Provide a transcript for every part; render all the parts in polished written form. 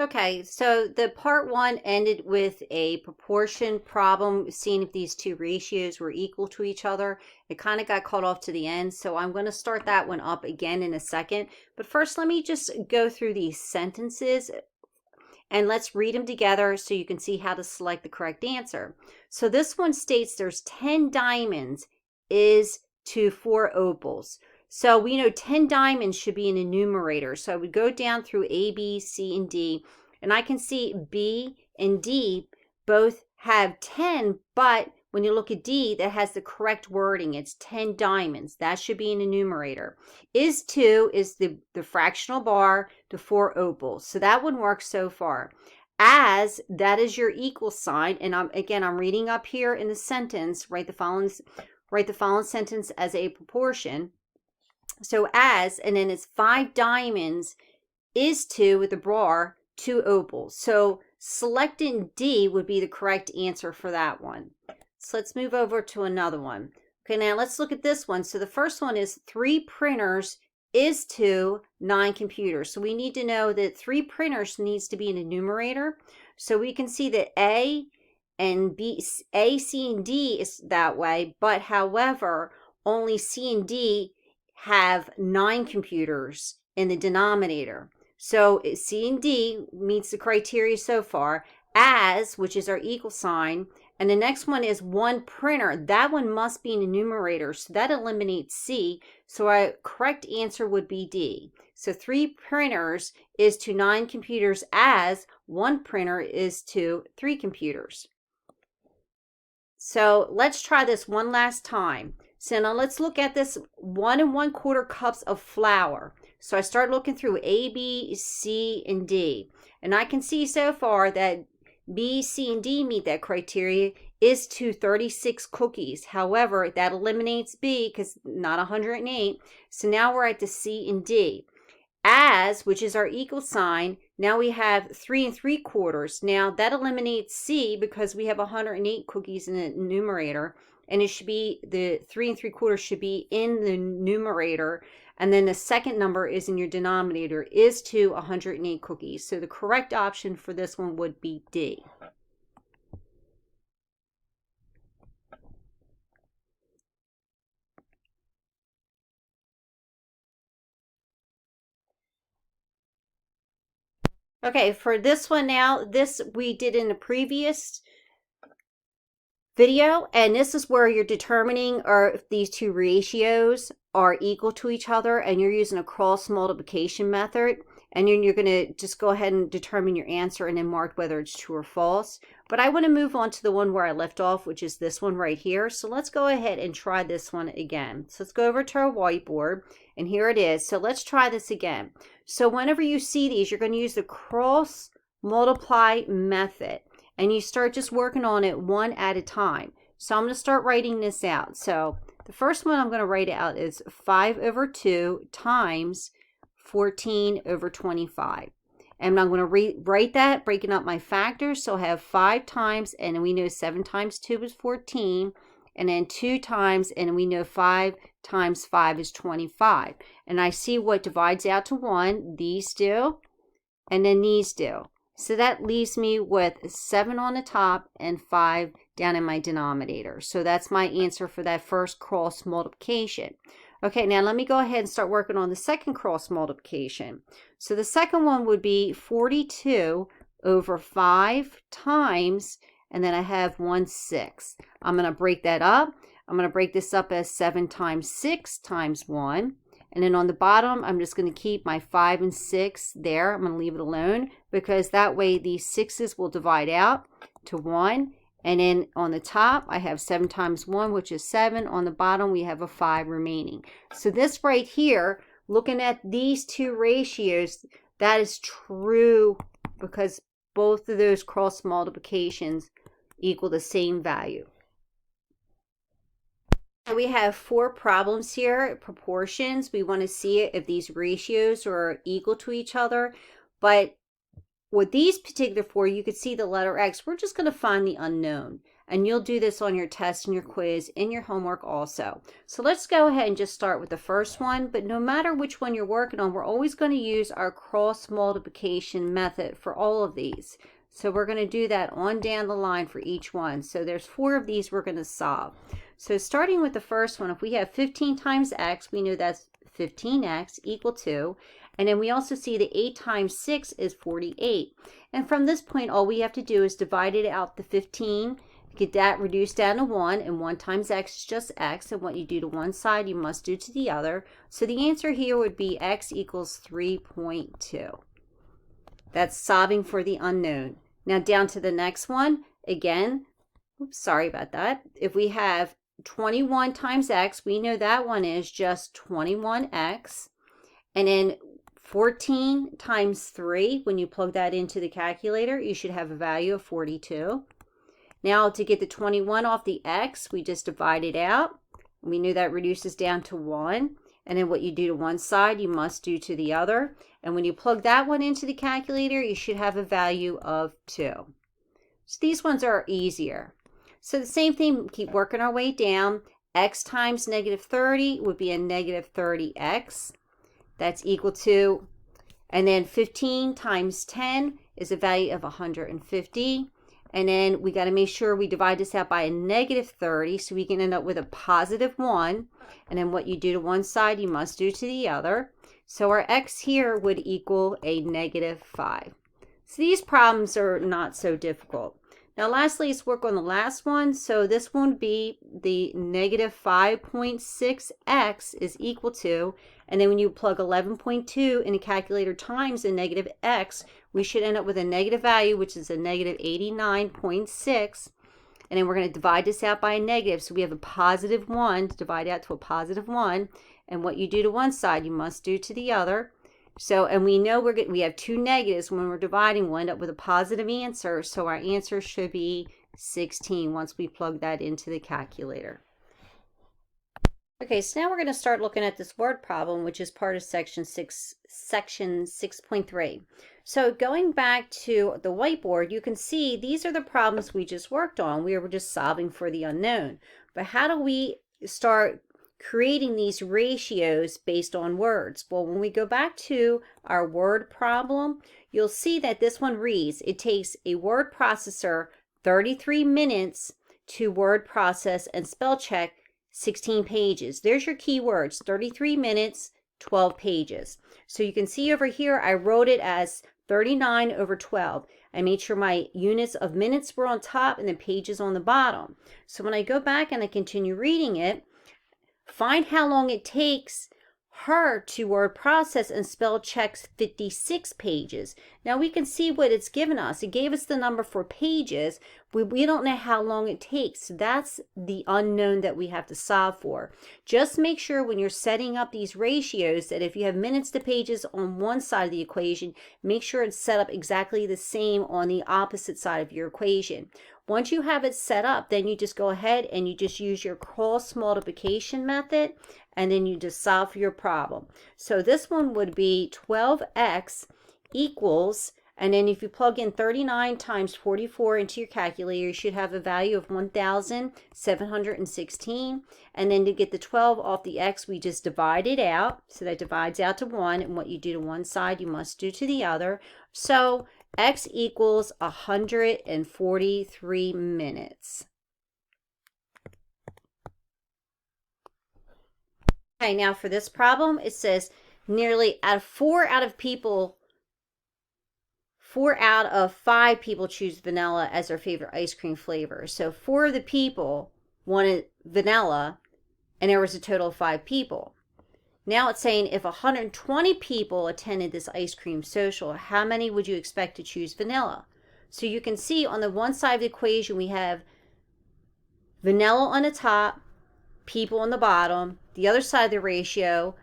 Okay, so the part one ended with a proportion problem, seeing if these two ratios were equal to each other. It kind of got cut off to the end, so I'm going to start that one up again in a second. But first, let me just go through these sentences and let's read them together so you can see how to select the correct answer. So this one states there's 10 diamonds is to 4 opals. So we know 10 diamonds should be in the numerator. So I would go down through A, B, C, and D, and I can see B and D both have 10, but when you look at D, that has the correct wording. It's 10 diamonds. That should be in the numerator. Is 2 is the fractional bar to 4 opals. So that one works so far. As, that is your equal sign. And I'm reading up here in the sentence, write the following sentence as a proportion. So as, and then it's 5 diamonds is 2 with the bar, 2 opals. So selecting D would be the correct answer for that one. So let's move over to another one. Okay, now let's look at this one. So the first one is 3 printers is to 9 computers. So we need to know that 3 printers needs to be in the numerator. So we can see that A and B, A, C, and D is that way, but however, only C and D have 9 computers in the denominator. So C and D meets the criteria so far. As, which is our equal sign, and the next one is 1 printer. That one must be in the numerator, so that eliminates C. So our correct answer would be D. So 3 printers is to 9 computers, as 1 printer is to 3 computers. So let's try this one last time. So now let's look at this 1 1/4 cups of flour. So I start looking through A, B, C, and D. And I can see so far that B, C, and D meet that criteria, is to 36 cookies. However, that eliminates B because not 108. So now we're at the C and D. As, which is our equal sign, now we have 3 3/4. Now that eliminates C because we have 108 cookies in the numerator, and it should be the 3 3/4 should be in the numerator, and then the second number is in your denominator, is to 108 cookies. So the correct option for this one would be D. Okay, for this one now, this we did in the previous video, and this is where you're determining if these two ratios are equal to each other, and you're using a cross multiplication method, and you're going to just go ahead and determine your answer and then mark whether it's true or false. But I want to move on to the one where I left off, which is this one right here. So let's go ahead and try this one again. So let's go over to our whiteboard, and here it is. So let's try this again. So whenever you see these, you're going to use the cross multiply method, and you start just working on it one at a time. So I'm going to start writing this out. So the first one I'm going to write out is 5 over 2 times 14 over 25. And I'm going to write that, breaking up my factors. So I have 5 times, and we know 7 times 2 is 14. And then 2 times, and we know 5 times 5 is 25. And I see what divides out to 1. These do, and then these do. So that leaves me with 7 on the top and 5 down in my denominator. So that's my answer for that first cross multiplication. Okay, now let me go ahead and start working on the second cross multiplication. So the second one would be 42 over 5 times, and then I have 1/6. I'm going to break that up. I'm going to break this up as 7 times 6 times 1. And then on the bottom, I'm just going to keep my 5 and 6 there. I'm going to leave it alone because that way these 6's will divide out to 1. And then on the top, I have 7 times 1, which is 7. On the bottom, we have a 5 remaining. So this right here, looking at these two ratios, that is true because both of those cross multiplications equal the same value. So we have 4 problems here, proportions. We want to see if these ratios are equal to each other. But with these particular 4, you could see the letter X. We're just going to find the unknown. And you'll do this on your test and your quiz and your homework also. So let's go ahead and just start with the first one. But no matter which one you're working on, we're always going to use our cross multiplication method for all of these. So we're going to do that on down the line for each one. So there's 4 of these we're going to solve. So starting with the first one, if we have 15 times x, we know that's 15x equal to, and then we also see that 8 times 6 is 48. And from this point, all we have to do is divide it out to 15, get that reduced down to 1, and 1 times x is just x, and what you do to one side, you must do to the other. So the answer here would be x equals 3.2. That's solving for the unknown. Now down to the next one, again, oops, sorry about that. If we have 21 times x, we know that one is just 21x. And then 14 times 3, when you plug that into the calculator, you should have a value of 42. Now to get the 21 off the x, we just divide it out. We knew that reduces down to 1. And then what you do to one side, you must do to the other. And when you plug that one into the calculator, you should have a value of 2. So these ones are easier. So the same thing, keep working our way down. X times negative 30 would be a negative 30x. That's equal to, and then 15 times 10 is a value of 150. And then we got to make sure we divide this out by a negative 30 so we can end up with a positive 1. And then what you do to one side, you must do to the other. So our x here would equal a negative 5. So these problems are not so difficult. Now lastly, let's work on the last one. So this one would be the negative 5.6x is equal to, and then when you plug 11.2 in the calculator times the negative x, we should end up with a negative value, which is a negative 89.6. And then we're going to divide this out by a negative. So we have a positive 1 to divide out to a positive 1. And what you do to one side, you must do to the other. So, and we know we have 2 negatives when we're dividing. We'll end up with a positive answer. So our answer should be 16 once we plug that into the calculator. Okay, so now we're going to start looking at this word problem, which is part of section 6.3. So going back to the whiteboard, you can see these are the problems we just worked on. We were just solving for the unknown. But how do we start creating these ratios based on words? Well, when we go back to our word problem, you'll see that this one reads, it takes a word processor 33 minutes to word process and spell check 16 pages. There's your keywords, 33 minutes, 12 pages. So you can see over here, I wrote it as 39 over 12. I made sure my units of minutes were on top and the pages on the bottom. So when I go back and I continue reading it, find how long it takes her to word process and spell checks 56 pages. Now we can see what it's given us. It gave us the number for pages. We don't know how long it takes. So that's the unknown that we have to solve for. Just make sure when you're setting up these ratios that if you have minutes to pages on one side of the equation, make sure it's set up exactly the same on the opposite side of your equation. Once you have it set up, then you just go ahead and you just use your cross multiplication method, and then you just solve for your problem. So this one would be 12x equals, and then if you plug in 39 times 44 into your calculator, you should have a value of 1,716. And then to get the 12 off the x, we just divide it out. So that divides out to 1, and what you do to one side, you must do to the other. So x equals 143 minutes. Okay, now for this problem, it says nearly 4 out of 5 people choose vanilla as their favorite ice cream flavor. So 4 of the people wanted vanilla, and there was a total of 5 people. Now it's saying if 120 people attended this ice cream social, how many would you expect to choose vanilla? So you can see on the one side of the equation, we have vanilla on the top, people on the bottom. The other side of the ratio,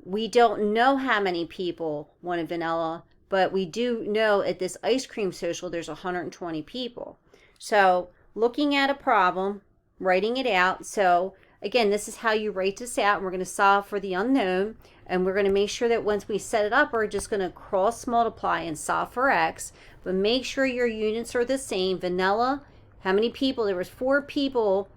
we don't know how many people wanted vanilla, but we do know at this ice cream social, there's 120 people. So looking at a problem, writing it out. So again, this is how you write this out. We're going to solve for the unknown, and we're going to make sure that once we set it up, we're just going to cross multiply and solve for x. But make sure your units are the same. Vanilla how many people. There was 4 people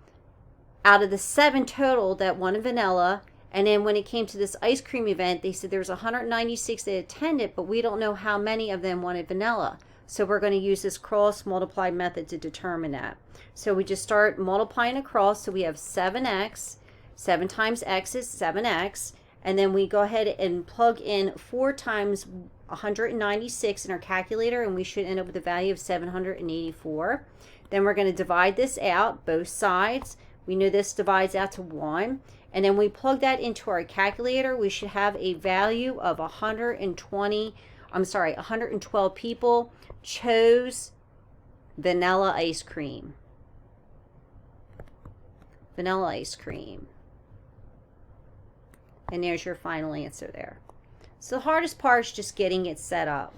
out of the 7 total that wanted vanilla. And then when it came to this ice cream event, they said there was 196 that attended, but we don't know how many of them wanted vanilla. So we're going to use this cross multiply method to determine that. So we just start multiplying across. So we have 7x. 7 times x is 7x. And then we go ahead and plug in 4 times 196 in our calculator, and we should end up with a value of 784. Then we're going to divide this out, both sides. We know this divides out to 1. And then we plug that into our calculator. We should have a value of 112 people chose vanilla ice cream. Vanilla ice cream. And there's your final answer there. So the hardest part is just getting it set up.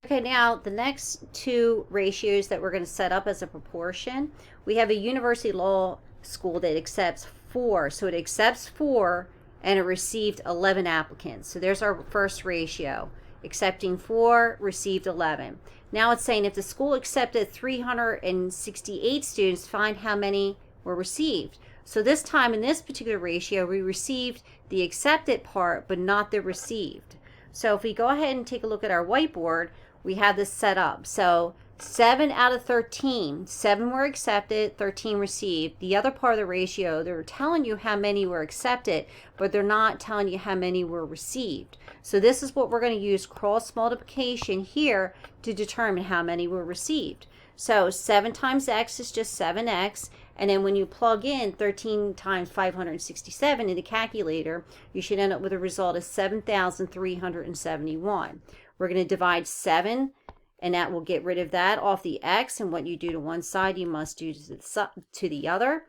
Okay, now the next 2 ratios that we're going to set up as a proportion, we have a university law school that accepts 4. So it accepts 4 and it received 11 applicants. So there's our first ratio. Accepting 4, received 11. Now it's saying if the school accepted 368 students, find how many were received. So this time in this particular ratio, we received the accepted part, but not the received. So if we go ahead and take a look at our whiteboard, we have this set up. So 7 out of 13, 7 were accepted, 13 received. The other part of the ratio, they're telling you how many were accepted, but they're not telling you how many were received. So this is what we're going to use cross multiplication here to determine how many were received. So 7 times x is just 7x. And then when you plug in 13 times 567 in the calculator, you should end up with a result of 7,371. We're going to divide 7, and that will get rid of that off the x. And what you do to one side, you must do to the other.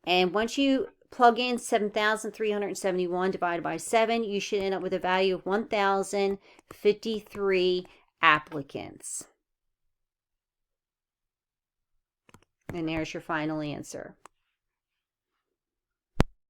And once you plug in 7,371 divided by 7, you should end up with a value of 1,053 applicants. And there's your final answer.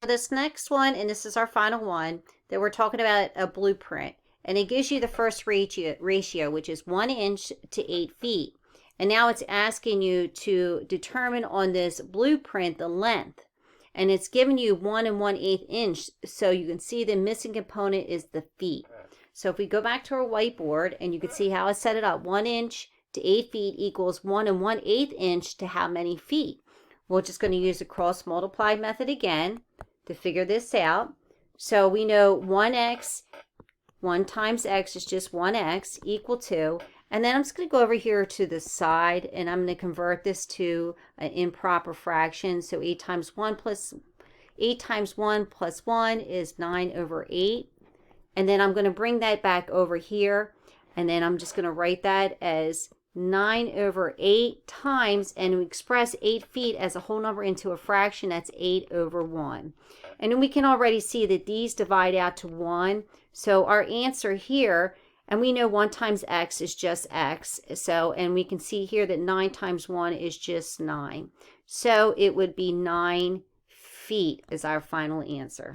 For this next one, and this is our final one, that we're talking about a blueprint. And it gives you the first ratio, which is 1 inch to 8 feet. And now it's asking you to determine on this blueprint the length. And it's giving you 1 1/8 inch. So you can see the missing component is the feet. So if we go back to our whiteboard, and you can see how I set it up, 1 inch to 8 feet equals 1 1/8 inch to how many feet? We're just going to use the cross multiply method again to figure this out. So we know 1x, 1 times x is just 1x equal to, and then I'm just going to go over here to the side, and I'm going to convert this to an improper fraction. So 8 times 1 plus 1 is 9/8. And then I'm going to bring that back over here, and then I'm just going to write that as 9/8 times, and we express 8 feet as a whole number into a fraction. That's 8/1. And then we can already see that these divide out to 1. So our answer here, and we know 1 times x is just x. So, and we can see here that 9 times 1 is just 9. So it would be 9 feet is our final answer.